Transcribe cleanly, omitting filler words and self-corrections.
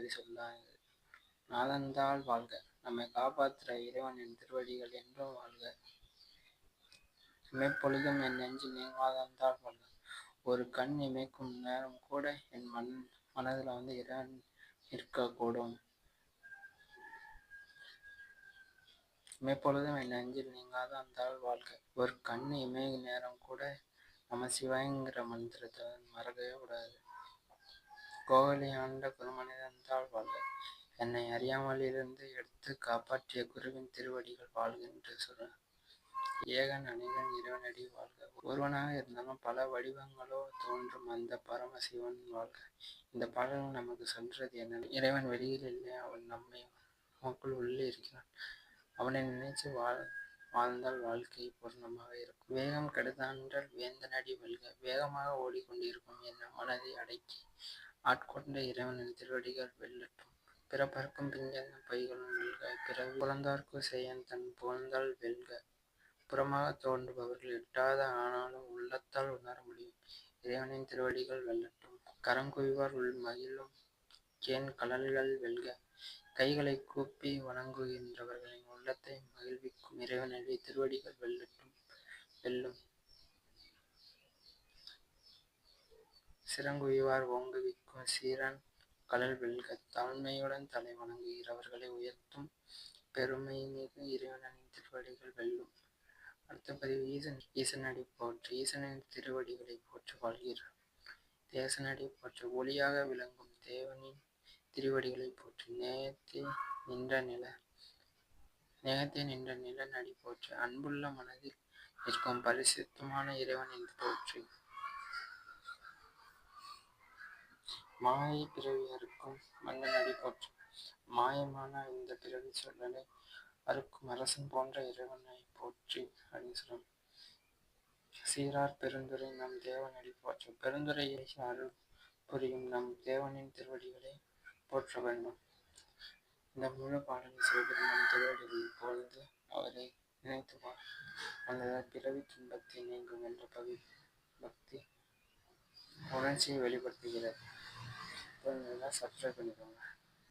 பாடலை சொல்லாது. நாதந்தாள் வாழ்க, நம்மை காப்பாற்றுற இறைவனின் திருவடிகள் என்றும் வாழ்க. இமைப்பொழுதும் என் நெஞ்சில் நீங்காதந்தாள் வாழ்க. ஒரு கண் இமைக்கும் நேரம் கூட என் மனதில் இறைவன் இருக்கக்கூடும். இமைப்பொழுதும் என் நெஞ்சில் நீங்காத அந்தாள் வாழ்க. ஒரு கண் இமை நேரம் கூட நம சிவாயங்கிற மந்திரத்தை மறக்கவே கூடாது. கோவிலை ஆண்ட குருமனிதந்தாள் வாழ்க. என்னை அறியாமலிருந்து எடுத்து காப்பாற்றிய குருவின் திருவடிகள் வாழ்க என்று சொல்ற. ஏகன் அநேகன் இறைவனடி வாழ்க. ஒருவனாக இருந்தாலும் பல வடிவங்களோ தோன்றும் அந்த பரமசிவன் வாழ்க. இந்த பாடல்கள் நமக்கு சொல்றது என்ன? இறைவன் வெளியில் இல்லை, அவன் நமக்குள் உள்ளே இருக்கிறான். அவனை நினைச்சு வாழ்ந்தால் வாழ்க்கை பூர்ணமாக இருக்கும். வேகம் கெடுதான்றல் வேந்தனடி வெல்க. வேகமாக ஓடிக்கொண்டிருக்கும் என் மனதை அடக்கி ஆட்கொண்ட இறைவனின் திருவடிகள் வெல்லட்டும். பிறப்பறுக்கும் பிஞ்சந்த பைகளும் வெல்க. பிறவி புலந்தார்க்கு செய்யன் தன் புகழ்ந்தால் வெல்க. புறமாக தோன்றுபவர்கள் எட்டாத ஆனாலும் உள்ளத்தால் உணர முடியும் இறைவனின் திருவடிகள் வெல்லட்டும். கரங்குவிவார் உள் மகிழும் கேன் கழல்கள் வெல்க. கைகளை கூப்பி வணங்குகின்றவர்களின் உள்ளத்தை மகிழ்விக்கும் இறைவனடி திருவடிகள் வெல்லும். சிறங்குவிவார் ஓங்குவிக்கும் சீரன் கழல் வெல்க. தாழ்மையுடன் தலை வணங்குகிறவர்களை உயர்த்தும் பெருமைமிகு இறைவனின் திருவடிகள் வெல்லும். அடுத்த பதிவு ஈசனடி போற்று. ஈசனின் திருவடிகளை போற்று வாழ்கிறார். தேசனடி போற்று. ஒளியாக விளங்கும் தேவனின் திருவடிகளை போற்று. நேயத்தே நின்ற நிலனடி போற்று. அன்புள்ள மனதில் நிற்கும் பரிசுத்தமான இறைவனின் போற்று. மாயை பிறவி அறுக்கும் மன்னனடி போற்று. மாயமான இந்த பிறவி சொல்லலை அறுக்கும் அரசன் போன்ற இறைவனை போற்றி அப்படின்னு சொல்றாங்க. சீரார் பெருந்துரை நம் தேவனடி போற்று. பெருந்துரையை அருள் புரியும் நம் தேவனின் திருவடிகளை போற்ற வேண்டும். இந்த முழு பாடலை சிவபெருமான் திருவடிகளில் பொழுது அவரை நினைத்துவார் அந்த பிறவி துன்பத்தை நீங்கும் என்ற பக்தி உணர்ச்சியை வெளிப்படுத்துகிறது. சப்ஸ்கிரைப் பண்ணிக்கோங்க.